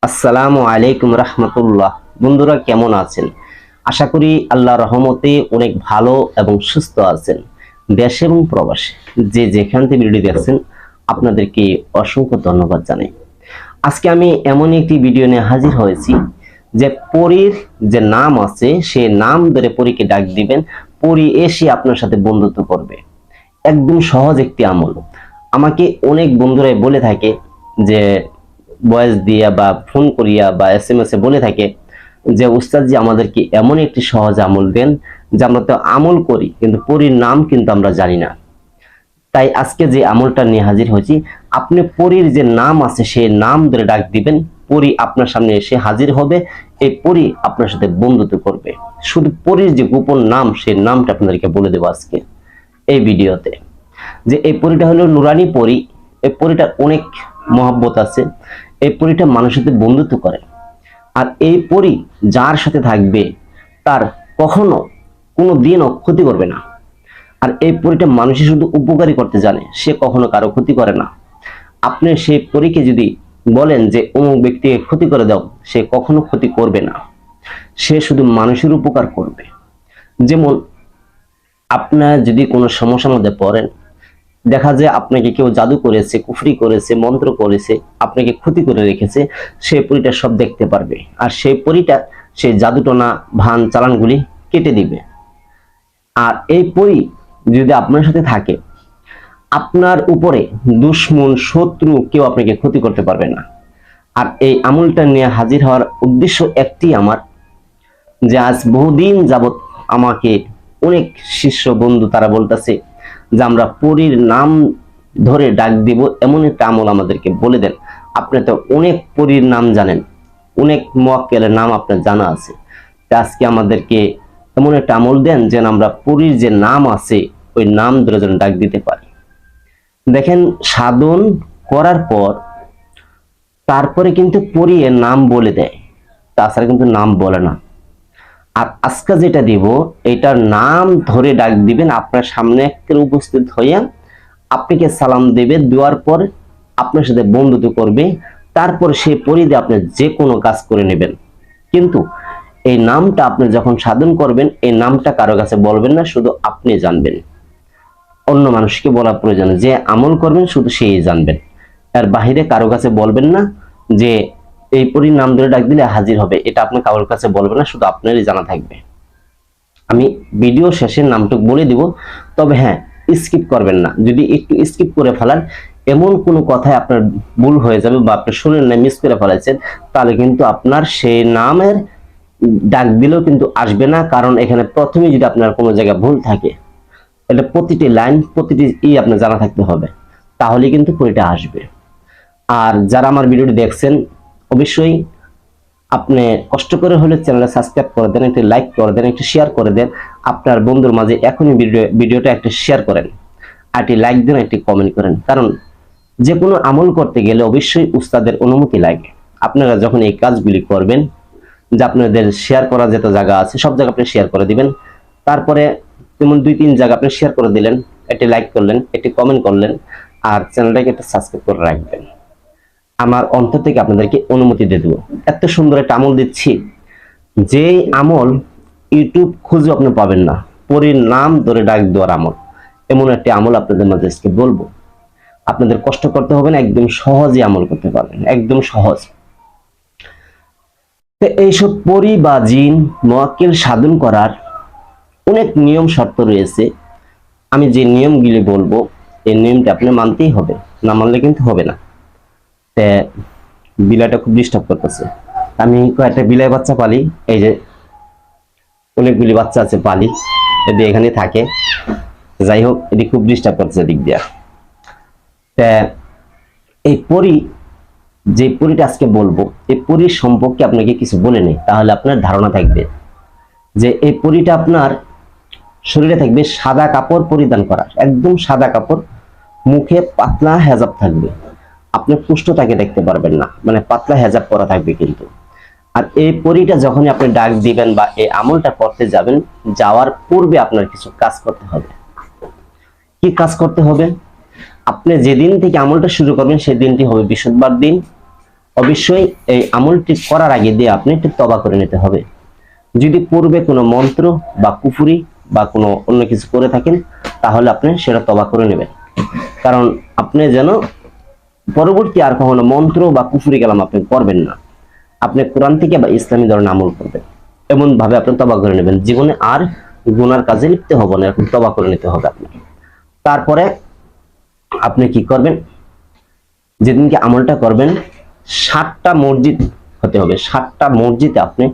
আসসালামু আলাইকুম রহমতুল্লাহ। বন্ধুরা কেমন আছেন? আশা করি আল্লাহর রহমতে অনেক ভালো এবং সুস্থ আছেন। দেশে এবং প্রবাসে যে যেখান থেকে ভিডিও দেখছেন আপনাদেরকে অসংখ্য ধন্যবাদ জানাই। আজকে আমি এমন একটি ভিডিও নিয়ে হাজির হয়েছি যে পরীর যে নাম আছে সে নাম ধরে পরীকে ডাক দিবেন, পরী এসে আপনার সাথে বন্ধুত্ব করবে। একদম সহজ একটি আমল। আমাকে অনেক বন্ধুরাই বলে থাকে যে ভয়েস দিয়া বা ফোন করিয়া বা SMS এ বলে থাকে যে উস্তাদজি আমাদেরকে এমন একটি সহজ আমল দেন যে আমরা তো আমল করি কিন্তু পরীর নাম কিন্তু আমরা জানি না। তাই আজকে যে আমলটা নিয়ে হাজির হয়েছি, আপনি পরীর যে নাম আছে সেই নাম ধরে ডাক দিবেন, পরী আপনার সামনে এসে হাজির হবে। এই পরী আপনার সাথে বন্ধুত্ব করবে। শুধু পরীর যে গোপন নাম সেই নামটা আপনাদেরকে বলে দেবো আজকে এই ভিডিওতে। যে এই পরীটা হলো নুরানি পরী। এই পরীটার অনেক মহব্বত আছে। এই পরীটা মানুষের সাথে বন্ধুত্ব করে। আর এই পরী যার সাথে থাকবে তার কখনো কোনো দিনও ক্ষতি করবে না। আর এই পরীটা মানুষের শুধু উপকারী করতে জানে, সে কখনো কারো ক্ষতি করে না। আপনি সেই পরীকে যদি বলেন যে অমুক ব্যক্তিকে ক্ষতি করে দাও, সে কখনো ক্ষতি করবে না। সে শুধু মানুষের উপকার করবে। যেমন আপনার যদি কোনো সমস্যার মধ্যে পড়েন, দেখা যায় আপনাকে কেউ জাদু করেছে, কুফরি করেছে, মন্ত্র করেছে, আপনাকে ক্ষতি করে রেখেছে, সেই পরীটা সব দেখতে পারবে। আর সেই পরীটা সেই জাদুটনা ভান চালানগুলি কেটে দিবে। আর এই পরী যদি আপনার সাথে থাকে, আপনার উপরে দুশ্মন শত্রু কেউ আপনাকে ক্ষতি করতে পারবে না। আর এই আমলটা নিয়ে হাজির হওয়ার উদ্দেশ্য একটি আমার, যে আজ বহুদিন যাবত আমাকে অনেক শিষ্য বন্ধু তারা বলতেছে যে আমরা পরীর নাম ধরে ডাক দিব, এমন একটা আমল আমাদেরকে বলে দেন। আপনি তো অনেক পরীর নাম জানেন, অনেক মুয়াক্কেলের নাম আপনার জানা আছে। আজকে আমাদেরকে এমন একটা আমল দেন যেন আমরা পরীর যে নাম আছে ওই নাম ধরে যেন ডাক দিতে পারি। দেখেন, সাধন করার পর তারপরে কিন্তু পরী এর নাম বলে দেয়, তাছাড়া কিন্তু নাম বলে না। আর আজকে যেটা দিব এটার নাম ধরে ডাক দিবেন, আপনার সামনে একটা উপস্থিত হইয়া আপনাকে সালাম দেবে, দেওয়ার পর আপনার সাথে বন্ধুত্ব করবে। তারপর সে পরিধে আপনি যে কোনো কাজ করে নেবেন। কিন্তু এই নামটা আপনি যখন সাধন করবেন, এই নামটা কারো কাছে বলবেন না, শুধু আপনি জানবেন। অন্য মানুষকে বলা প্রয়োজন, যে আমল করবেন শুধু সেই জানবেন। এর বাহিরে কারো কাছে বলবেন না যে এই পরীর নাম ধরে ডাক দিলে হাজির হবে, এটা আপনি কারোর কাছে বলবেন না, শুধু আপনারই জানা থাকবে। আমি ভিডিও শেষের নামটুকু বলে দিব, তবে হ্যাঁ, স্কিপ করবেন না। যদি একটু স্কিপ করে ফেলান, এমন কোনো কথায় আপনার ভুল হয়ে যাবে বা আপনি শুনেন না, মিস করে ফেলাইছেন, তাহলে কিন্তু আপনার সেই নামের ডাক দিলেও কিন্তু আসবে না। কারণ এখানে প্রথমে যদি আপনার কোনো জায়গায় ভুল থাকে, এটা প্রতিটি লাইন প্রতিটি আপনার জানা থাকতে হবে, তাহলে কিন্তু পরীটা আসবে। আর যারা আমার ভিডিওটি দেখছেন, অবশ্যই আপনি কষ্ট করে হলে চ্যানেলটা সাবস্ক্রাইব করে দেন, একটি লাইক করে দেন, একটি শেয়ার করে দেন। আপনার বন্ধুর মাঝে এখনই ভিডিওটা একটা শেয়ার করেন, আর একটি লাইক দেন, একটি কমেন্ট করেন। কারণ যে কোনো আমল করতে গেলে অবশ্যই উস্তাদের অনুমতি লাগে। আপনারা যখন এই কাজগুলি করবেন, যে আপনাদের শেয়ার করার যত জায়গা আছে সব জায়গা আপনি শেয়ার করে দিবেন। তারপরে যেমন 2-3 জায়গা আপনি শেয়ার করে দিলেন, একটি লাইক করলেন, একটি কমেন্ট করলেন, আর চ্যানেলটাকে একটা সাবস্ক্রাইব করে রাখবেন। আমার অন্তর থেকে আপনাদেরকে অনুমতি দিয়ে দেবো। এত সুন্দর একটা আমল দিচ্ছি, যে আমল ইউটিউব খুঁজে আপনি পাবেন না। পরীর নাম ধরে ডাক দেওয়ার আমল, এমন একটা আমল আপনাদের মাঝে আজকে বলবো। আপনাদের কষ্ট করতে হবে না, একদম সহজে আমল করতে পারবেন, একদম সহজ। এইসব পরী বা জিন মুয়াক্কিল সাধন করার অনেক নিয়ম শর্ত রয়েছে। আমি যে নিয়মগুলি বলবো এই নিয়মটা আপনি মানতেই হবে, না মানলে কিন্তু হবে না। বিলাইটা খুব ডিস্টার্ব করতেছে। আমি কয়েকটা বিলাই বাচ্চা পালি, এই যে অনেকগুলি বাচ্চা আছে পালি, এটি এখানে থাকে। যাই হোক, এটি খুব ডিস্টার্ব করতেছে দিক দিয়া। এই পরী, যে পরীটা আজকে বলবো, এই পরীর সম্পর্কে আপনাকে কিছু বলে নেই, তাহলে আপনার ধারণা থাকবে যে এই পরীটা আপনার শরীরে থাকবে সাদা কাপড় পরিধান করার, একদম সাদা কাপড়, মুখে পাতলা হেজাব থাকবে। আপনি পুষ্টতাকে দেখতে পারবেন না, মানে পাতলা হেজাব পরা থাকবে কিন্তু। আর এই পরীটা যখনই আপনি ডাক দিবেন বা এই আমলটা করতে যাবেন, যাওয়ার পূর্বে আপনার কিছু কাজ করতে হবে। কি কাজ করতে হবে? আপনি যেদিন থেকে আমলটা শুরু করবেন সেই দিনটি হবে বৃহস্পতিবার দিন। অবশ্যই এই আমলটি করার আগে দিয়ে আপনি একটু তওবা করে নিতে হবে। যদি পূর্বে কোনো মন্ত্র বা কুফরি বা কোনো অন্য কিছু করে থাকেন তাহলে আপনি সেটা তওবা করে নেবেন, কারণ আপনি যেন পরবর্তী আর কখনো মন্ত্র বা কুফরি কালাম আপনি করবেন না। আপনি কোরআন থেকে বা ইসলামী ধরনের আমল করবেন, এমন ভাবে আপনি তওবা করে নেবেন, জীবনে আর গুনার কাজে লিপ্ত হব না, এরকম তওবা করে নিতে হবে আপনাকে। তারপরে আপনি কি করবেন, যেদিনকে আমলটা করবেন 7টা মসজিদ হতে হবে, 7টা মসজিদে আপনি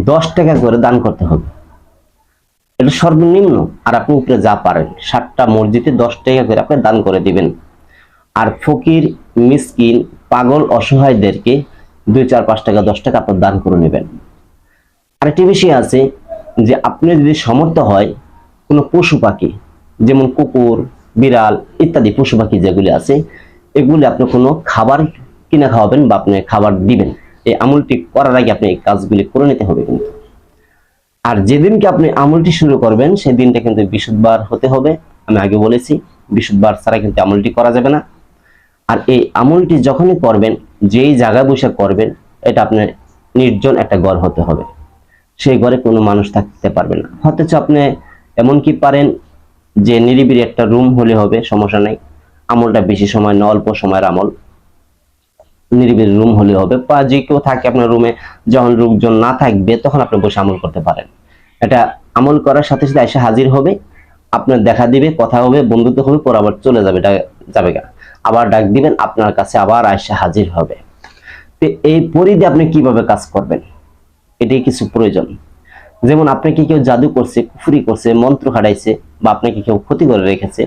10 টাকা করে দান করতে হবে, এটা সর্বনিম্ন। আর আপনি উপরে যা পারেন 7টা মসজিদে 10 টাকা করে আপনি দান করে দিবেন। আর ফকির, মিসকিন, পাগল, অসহায়দেরকে 2, 4, 5 টাকা 10 টাকা আপনি দান করে নেবেন। আরেকটি বিষয় আছে যে আপনি যদি সমর্থ হয় কোনো পশু পাখি, যেমন কুকুর, বিড়াল ইত্যাদি পশু পাখি যেগুলি আছে, এগুলি আপনি কোনো খাবার কিনে খাওয়াবেন বা আপনি খাবার দিবেন। এই আমলটি করার আগে আপনি এই কাজগুলি করে নিতে হবে কিন্তু। আর যেদিনকে আপনি আমলটি শুরু করবেন সেদিনটা কিন্তু বৃহস্পতিবার হতে হবে। আমি আগে বলেছি বৃহস্পতিবার ছাড়া কিন্তু আমলটি করা যাবে না। আর এই আমলটি যখনই করবেন, যেই জায়গায় বসে করবেন, এটা আপনার নির্জন একটা ঘর হতে হবে, সেই ঘরে কোনো মানুষ থাকতে পারবে না। অথচ আপনি এমন কি পারেন যে নিরিবিলি একটা রুম হলে হবে, সমস্যা নাই। আমলটা বেশি সময় না, অল্প সময়ের আমল, নিরিবিলি রুম হলে হবে। বা যে কেউ থাকে আপনার রুমে, যখন লোকজন না থাকবে তখন আপনি বসে আমল করতে পারেন। এটা আমল করার সাথে সাথে এসে হাজির হবে, আপনার দেখা দিবে, কথা হবে, বন্ধুত্ব হবে, পর আবার চলে যাবে, যাবে গা, আবার ডাক দিবেন, আপনার কাছে আবার এসে হাজির হবে। তো এই পরিধি আপনি কিভাবে কাজ করবেন, এটাই কিছু প্রয়োজন। যেমন আপনাকে কেউ জাদু করছে, কুফরি করছে, মন্ত্র হারাইছে, বা আপনাকে কেউ ক্ষতি করে রেখেছে,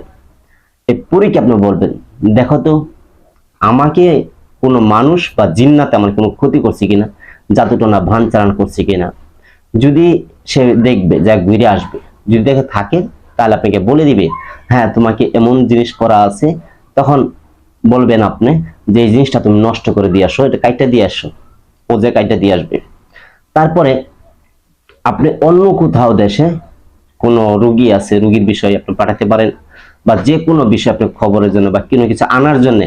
এই পরীকে আপনি বলবেন, দেখো তো আমাকে কোনো মানুষ বা জিন্নাতে আমার কোনো ক্ষতি করছে কিনা, জাদুটনা ভান চালান করছে কিনা। যদি সে দেখবে, যা ঘুরে আসবে, যদি দেখে থাকে তাহলে আপনাকে বলে দিবে, হ্যাঁ তোমাকে এমন জিনিস করা আছে। তখন বলবেন আপনি যে এই জিনিসটা তুমি নষ্ট করে দিয়ে আসো, এটা কাইটা দিয়ে আসো, ও যে কাইটা দিয়ে আসবে। তারপরে আপনি অন্য কোথাও দেশে কোনো রোগী আছে, রোগীর বিষয়ে আপনি পাঠাতে পারেন, বা যে কোনো বিষয় আপনি খবরের জন্য বা কোনো কিছু আনার জন্য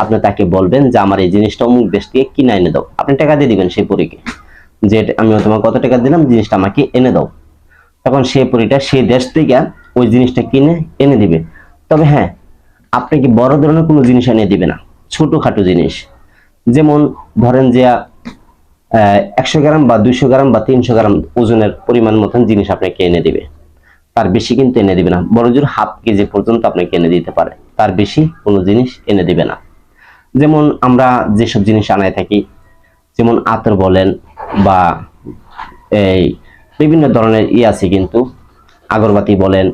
আপনি তাকে বলবেন যে আমার এই জিনিসটা অমুক দেশ থেকে কিনে এনে দাও। আপনি টাকা দিয়ে দিবেন সেই পরীকে, যে আমি তোমাকে কত টাকা দিলাম, জিনিসটা আমাকে এনে দাও। তখন সেই পরীটা সেই দেশ থেকে ওই জিনিসটা কিনে এনে দিবে। তবে হ্যাঁ, আপনি কি বড় ধরনের কোনো জিনিস এনে দিবে না, ছোটখাটো জিনিস, যেমন ধরেন যে 100 গ্রাম বা 200 গ্রাম বা 300 গ্রাম ওজনের পরিমাণ মতন জিনিস আপনাকে এনে দিবে। তার বেশি কিন্তু এনে দিবে না, বড় জোর হাফ কেজি পর্যন্ত আপনাকে এনে দিতে পারে, তার বেশি কোনো জিনিস এনে দিবে না। যেমন আমরা যেসব জিনিস আনায় থাকি, যেমন আতর বলেন বা এই বিভিন্ন ধরনের আছে কিন্তু, আগরবাতি বলেন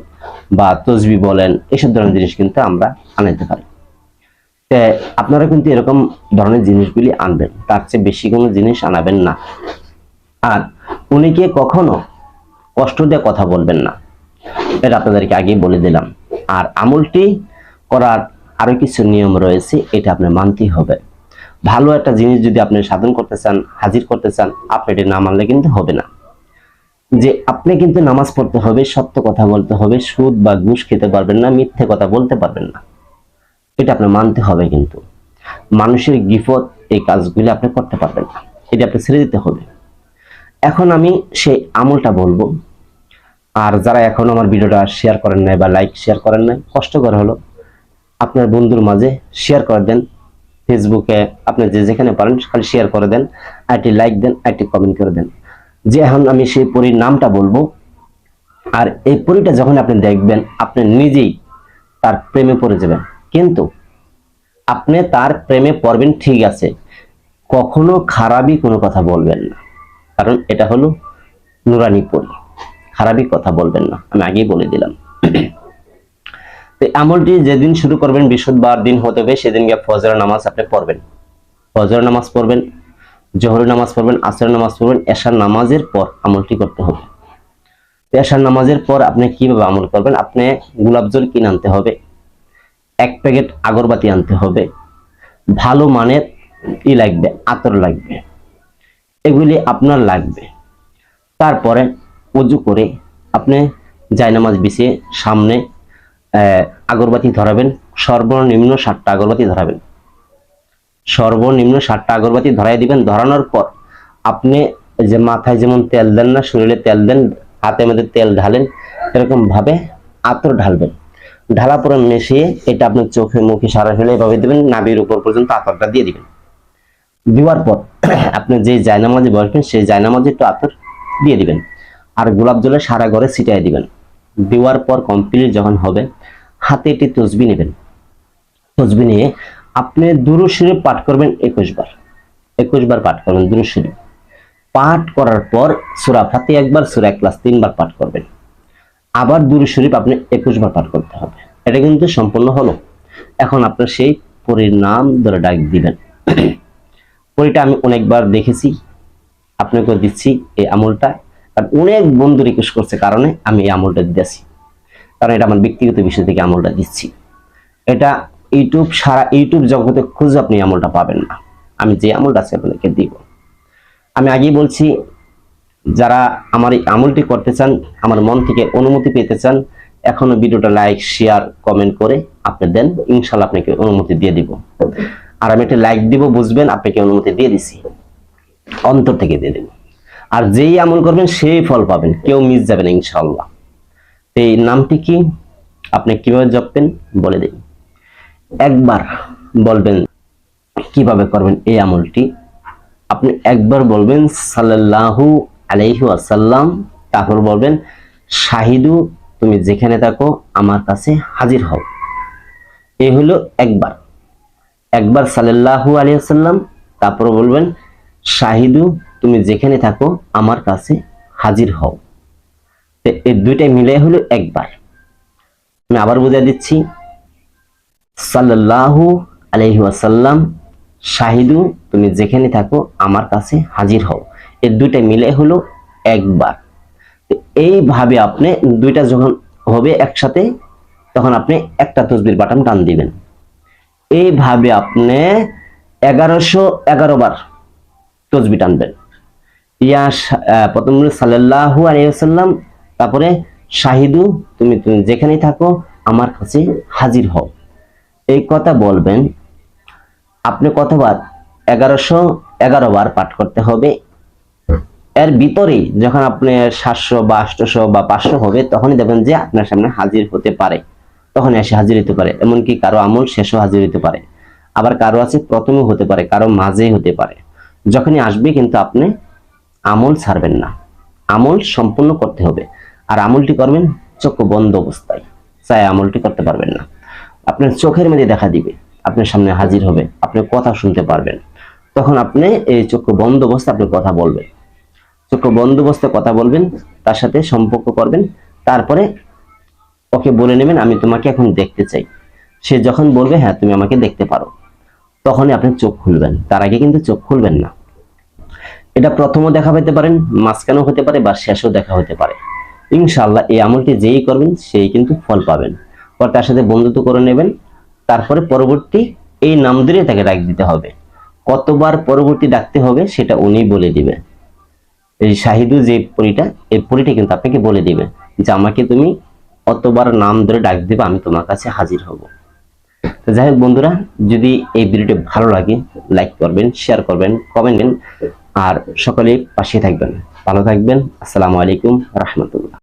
বা তসবি বলেন, এসব ধরনের জিনিস কিন্তু আমরা আনাইতে পারি। আপনারা কিন্তু এরকম ধরনের জিনিসগুলি আনবেন, তার চেয়ে বেশি কোনো জিনিস আনাবেন না। আর উনিকে কখনো কষ্ট দিয়ে কথা বলবেন না, এটা আপনাদেরকে আগেই বলে দিলাম। আর আমলটি করার আরো কিছু নিয়ম রয়েছে, এটা আপনি মানতেই হবে। ভালো একটা জিনিস যদি আপনি সাধন করতে চান, হাজির করতে চান, আপনি এটা না মানলে কিন্তু হবে না। যে আপনি কিন্তু নামাজ পড়তে হবে, সত্য কথা বলতে হবে, সুদ বা ঘুষ খেতে পারবেন না, মিথ্যে কথা বলতে পারবেন না, এটা আপনি মানতে হবে। কিন্তু মানুষের গিফট, এই কাজগুলি আপনি করতে পারবেন না, এটা আপনি ছেড়ে দিতে হবে। এখন আমি সেই আমলটা বলবো। আর যারা এখন আমার ভিডিওটা শেয়ার করেন নাই বা লাইক শেয়ার করেন নাই, কষ্ট করে হলো আপনার বন্ধুর মাঝে শেয়ার করে দেন। ফেসবুকে আপনি যে যেখানে পারেন খালি শেয়ার করে দেন, আইটি লাইক দেন, আইটি কমেন্ট করে দেন। যে এখন আমি সেই পরীর নামটা বলবো, আর এই পরীটা যখন আপনি দেখবেন আপনি নিজেই তার প্রেমে পড়ে যাবেন। কিন্তু আপনি তার প্রেমে পড়বেন ঠিক আছে, কখনো খারাপই কোনো কথা বলবেন না, কারণ এটা হলো নুরানি পরী, খারাপই কথা বলবেন না, আমি আগেই বলে দিলাম। তো আমলটি যেদিন শুরু করবেন বৃহস্পতিবার দিন হতে হবে, সেদিনকে ফজর নামাজ আপনি পড়বেন, ফজর নামাজ পড়বেন, জোহর নামাজ পড়বেন, আসর নামাজ পড়বেন, এশার নামাজের পর আমলটি করতে হবে। এশার নামাজের পর আপনি কিভাবে আমল করবেন, আপনি গোলাপ জল কিনে আনতে হবে, 1 প্যাকেট আগরবাতি আনতে হবে, ভালো মানের লাগবে, আতর লাগবে, এগুলি আপনার লাগবে। তারপরে উজু করে আপনি জায়নামাজ বিছিয়ে সামনে আগরবাতি ধরাবেন, সর্বনিম্ন 7টা আগরবাতি ধরাবেন। সর্বনিম্ন 7টা আগরবাতি ধরাই দিবেন। ধরানোর পর আপনি যে মাথায় যেমন তেল দেন না, শরীরে তেল দেন, হাতের মধ্যে তেল ঢালেন, এরকম ভাবে আতর ঢালবেন। ঢালা পরে মিশিয়ে এটা আপনার চোখে মুখে সারা ফেলে এভাবে দিবেন, নাভির উপর পর্যন্ত আতরটা দিয়ে দিবেন। দেওয়ার পর আপনি যে জায়নামাজে বসবেন সেই জায়নামাজে একটু আতর দিয়ে দিবেন, আর গোলাপ জলে সারা ঘরে ছিটিয়ে দিবেন। দেওয়ার পর কমপ্লিট যখন হবে, হাতে একটি তসবি নেবেন। তসবি নিয়ে আপনি দুরূদ শরীফ পাঠ করবেন 21 বার। 21 বার পাঠ করবেন দুরূদ শরীফ। পাঠ করার পর সূরা ফাতিহা একবার, সূরা ইখলাস 3 বার পাঠ করবেন। আবার দুরূদ শরীফ আপনি 21 বার পাঠ করতে হবে। এটা কিন্তু সম্পূর্ণ হলো। এখন আপনার সেই পরীর নাম ধরে ডাক দিবেন। পরীটা আমি অনেকবার দেখেছি, আপনাকে দিচ্ছি এই আমলটা, কারণ অনেক বন্ধু রিকোয়েস্ট করছে কারণে আমি এই আমলটা দিচ্ছি, কারণ এটা আমার ব্যক্তিগত বিষয় থেকে আমলটা দিচ্ছি। এটা সারা ইউটিউব জগতে খুঁজে আপনি আমলটা পাবেন না। আমি যে আমলটা আছে আপনাদেরকে দিব। আমি আগেই বলছি, যারা আমার এই আমলটি করতে চান, আমার মন থেকে অনুমতি পেতে চান, এখনো ভিডিওটা লাইক শেয়ার কমেন্ট করে আপনি দেন, ইনশাল্লাহ আপনাকে অনুমতি দিয়ে দিব। আর আমি একটা লাইক দিব, বুঝবেন আপনাকে অনুমতি দিয়ে দিছি, অন্তর থেকে দিয়ে দেব। আর যেই আমল করবেন সেই ফল পাবেন, কেউ মিস যাবে না ইনশাল্লাহ। এই নামটি কি, আপনি কিভাবে জপবেন বলে দিন। একবার বলবেন কিভাবে করবেন এই আমলটি। আপনি একবার বলবেন সাল্লাল্লাহু আলাইহি ওয়াসাল্লাম, তারপর বলবেন শাহিদু তুমি যেখানে থাকো আমার কাছে হাজির হও। এই হলো একবার। একবার সাল্লাল্লাহু আলাইহি ওয়াসাল্লাম, তারপর বলবেন শাহিদু তুমি যেখানে থাকো আমার কাছে হাজির হও। এই দুইটাই মিলে হলো একবার। আমি আবার বুঝিয়ে দিচ্ছি, সাল্লাল্লাহু আলাইহি ওয়াসাল্লাম, শাহিদু তুমি যেখানে থাকো আমার কাছে হাজির হও। এই দুইটা মিলে হলো একবার। এইভাবে আপনি দুইটা যখন হবে একসাথে, তখন আপনি একটা তাসবির বাটন টান দিবেন। এইভাবে আপনি 1111 বার তাসবিহ টানবেন। প্রথমে সাল্লাল্লাহু আলাইহি ওয়াসাল্লাম, তারপরে শাহিদু তুমি যেখানে থাকো আমার কাছে হাজির হও। এই কথা বলবেন। আপনি কতবার? 1111 বার পাঠ করতে হবে। এর ভিতরে যখন আপনি 700 বা 800 বা 500 হবে, তখনই দেখবেন যে আপনার সামনে হাজির হতে পারে, তখন এসে হাজির হতে পারে। এমনকি কারো আমল শেষও হাজির হতে পারে, আবার কারো আছে প্রথমে হতে পারে, কারো মাঝেই হতে পারে। যখনই আসবে কিন্তু আপনি আমল ছাড়বেন না, আমল সম্পূর্ণ করতে হবে। আর আমলটি করবেন চোখ বন্ধ অবস্থায়, চাই আমলটি করতে পারবেন না। আপনার চোখের মধ্যে দেখা দিবে, আপনার সামনে হাজির হবে, আপনি কথা শুনতে পারবেন। তখন আপনি এই চোখ বন্ধ অবস্থায় আপনি কথা বলবেন, চোখ বন্ধ অবস্থায় কথা বলবেন, তার সাথে সম্পর্ক করবেন। তারপরে ওকে বলে নেবেন আমি তোমাকে এখন দেখতে চাই। সে যখন বলবে হ্যাঁ তুমি আমাকে দেখতে পারো, তখনই আপনি চোখ খুলবেন, তার আগে কিন্তু চোখ খুলবেন না। এটা প্রথমও দেখা পেতে পারেন, মাঝখানেও হতে পারে, বা শেষও দেখা হতে পারে। ইনশাআল্লাহ এই আমলটি যেই করবেন সেই কিন্তু ফল পাবেন। পর তার সাথে বন্ধুত্ব করে নেবেন। তারপরে পরবর্তী এই নাম ধরে তাকে ডাক দিতে হবে। কতবার পরবর্তী ডাকতে হবে সেটা উনি বলে দিবে। এই শাহিদু যে পরীটা, এই পরীটা কিন্তু আপনাকে বলে দিবে যে আমাকে তুমি অতবার নাম ধরে ডাক দিবে, আমি তোমার কাছে হাজির হব। তো যাই হোক বন্ধুরা, যদি এই ভিডিওটি ভালো লাগে লাইক করবেন, শেয়ার করবেন, কমেন্ট করবেন, আর সকলেই পাশে থাকবেন। ভালো থাকবেন। আসসালামু আলাইকুম রাহমাতুল্লাহ।